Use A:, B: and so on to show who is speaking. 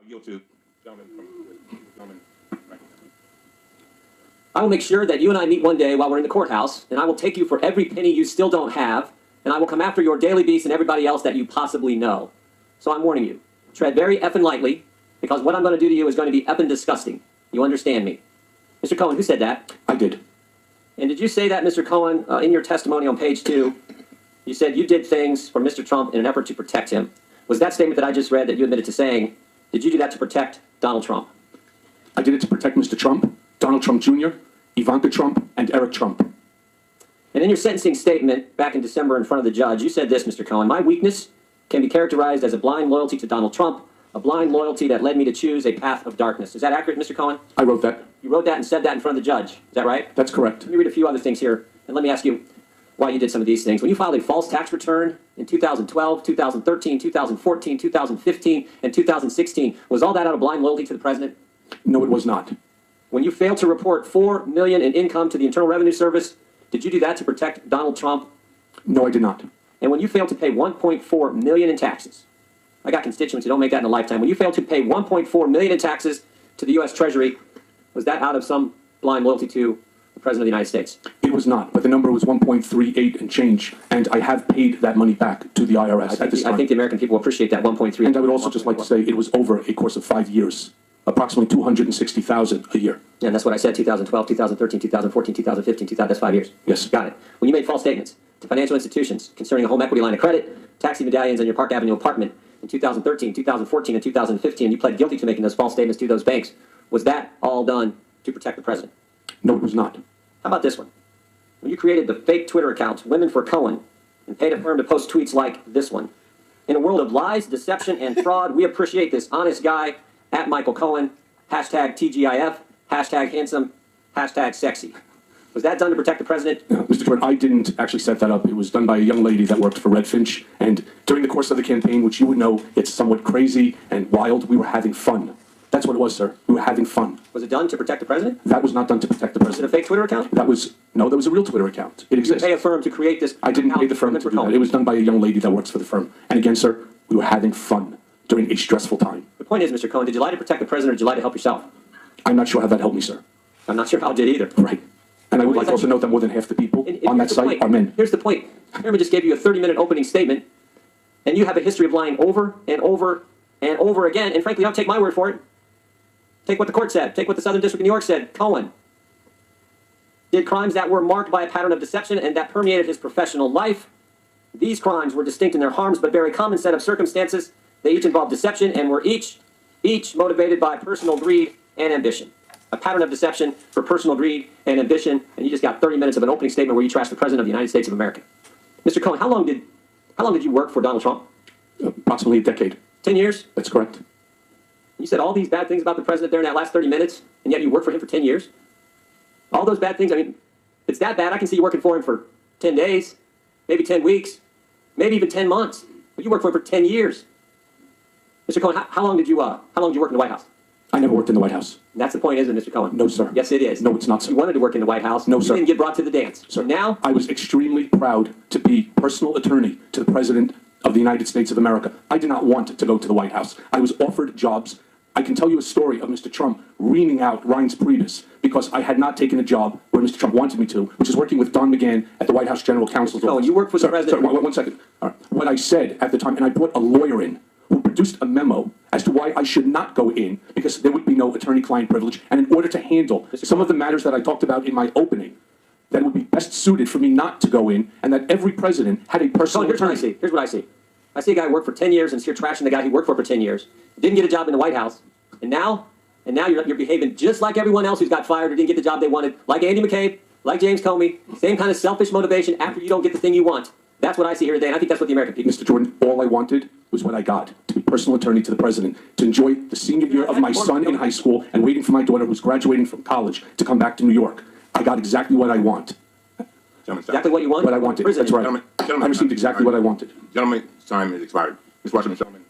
A: Yield to gentleman from gentleman.
B: I will make sure that you and I meet one day while we're in the courthouse, and I will take you for every penny you still don't have, and I will come after your Daily Beast and everybody else that you possibly know. So I'm warning you, tread very effing lightly, because what I'm going to do to you is going to be effing disgusting. You understand me? Mr. Cohen, who said that?
C: I did.
B: And did you say that, Mr. Cohen, in your testimony on page 2, you said you did things for Mr. Trump in an effort to protect him? Was that statement that I just read that you admitted to saying, did you do that to protect Donald Trump?
C: I did it to protect Mr. Trump, Donald Trump Jr., Ivanka Trump, and Eric Trump.
B: And in your sentencing statement back in December in front of the judge, you said this, Mr. Cohen, my weakness can be characterized as a blind loyalty to Donald Trump, a blind loyalty that led me to choose a path of darkness. Is that accurate, Mr. Cohen?
C: I wrote that.
B: You wrote that and said that in front of the judge. Is that right?
C: That's correct.
B: Let me read a few other things here, and let me ask you why you did some of these things. When you filed a false tax return in 2012, 2013, 2014, 2015, and 2016, was all that out of blind loyalty to the president?
C: No, it was not.
B: When you failed to report $4 million in income to the Internal Revenue Service, did you do that to protect Donald Trump?
C: No, I did not.
B: And when you failed to pay $1.4 million in taxes, I got constituents who don't make that in a lifetime. When you failed to pay $1.4 million in taxes to the U.S. Treasury, was that out of some blind loyalty to the President of the United States?
C: It was not, but the number was 1.38 and change, and I have paid that money back to the IRS at this time.
B: I think the American people appreciate that 1.3.
C: And I would also just like to say it was over a course of 5 years, approximately $260,000 a year.
B: Yeah, and that's what I said, 2012, 2013, 2014, 2015, that's 5 years.
C: Yes.
B: Got it. When you made false statements to financial institutions concerning a home equity line of credit, taxi medallions, and your Park Avenue apartment in 2013, 2014, and 2015, you pled guilty to making those false statements to those banks. Was that all done to protect the president?
C: No, it was not.
B: How about this one? When you created the fake Twitter account, Women for Cohen, and paid a firm to post tweets like this one. In a world of lies, deception, and fraud, we appreciate this honest guy at Michael Cohen, hashtag TGIF, hashtag handsome, hashtag sexy. Was that done to protect the president?
C: Mr. Jordan, I didn't actually set that up. It was done by a young lady that worked for Red Finch, and during the course of the campaign, which you would know, it's somewhat crazy and wild, we were having fun. That's what it was, sir. We were having fun.
B: Was it done to protect the president?
C: That was not done to protect the
B: Was it a
C: president.
B: fake Twitter account?
C: No, that was a real Twitter account. It
B: You
C: exists.
B: pay a firm to create this
C: I didn't
B: account,
C: pay the firm
B: Women
C: to
B: for
C: do that.
B: Cohen.
C: It was done by a young lady that works for the firm. And again, sir, we were having fun during a stressful time.
B: The point is, Mr. Cohen, did you lie to protect the president or did you lie to help yourself?
C: I'm not sure how that helped me, sir.
B: I'm not sure how it did either.
C: Right. And I would like to also note that more than half the people on that site are men.
B: Here's the point. Chairman just gave you a 30-minute opening statement, and you have a history of lying over and over and over again. And frankly, don't take my word for it. Take what the court said. Take what the Southern District of New York said. Cohen did crimes that were marked by a pattern of deception and that permeated his professional life. These crimes were distinct in their harms, but very common set of circumstances. They each involved deception and were each motivated by personal greed and ambition. A pattern of deception for personal greed and ambition, and you just got 30 minutes of an opening statement where you trashed the President of the United States of America. Mr. Cohen, how long did you work for Donald Trump?
C: Approximately a decade.
B: 10 years?
C: That's correct.
B: You said all these bad things about the President there in that last 30 minutes, and yet you worked for him for 10 years? All those bad things, I mean, if it's that bad, I can see you working for him for 10 days, maybe 10 weeks, maybe even 10 months. But you worked for him for 10 years. Mr. Cohen, how long did you work in the White House?
C: I never worked in the White House.
B: And that's the point, isn't it, Mr. Cohen?
C: No, sir.
B: Yes, it is.
C: No, it's not, sir.
B: You wanted to work in the White House.
C: No, sir.
B: You didn't get brought to the dance.
C: Sir,
B: now,
C: I was extremely proud to be personal attorney to the President of the United States of America. I did not want to go to the White House. I was offered jobs. I can tell you a story of Mr. Trump reaming out Reince Priebus because I had not taken a job where Mr. Trump wanted me to, which is working with Don McGahn at the White House General Counsel's office.
B: Oh, you worked for the President.
C: Sir, one second. All right. What I said at the time, and I brought a lawyer in who produced a memo as to why I should not go in because there would be no attorney-client privilege, and in order to handle some of the matters that I talked about in my opening, that it would be best suited for me not to go in, and that every president had a personal
B: here's what I
C: attorney.
B: see. Here's what I see. I see a guy who worked for 10 years and you're trashing the guy he worked for 10 years. Didn't get a job in the White House. And now you're behaving just like everyone else who's got fired or didn't get the job they wanted. Like Andy McCabe, like James Comey. Same kind of selfish motivation after you don't get the thing you want. That's what I see here today, and I think that's what the American people...
C: Mr. Jordan, all I wanted was what I got, to be personal attorney to the president, to enjoy the senior year of my son in high school and waiting for my daughter who's graduating from college to come back to New York. I got exactly what I want.
B: Exactly what you want?
C: What I wanted, that's right.
A: Gentlemen,
C: I received exactly what I wanted.
A: Gentlemen's time is expired. Mr. Washington, gentlemen.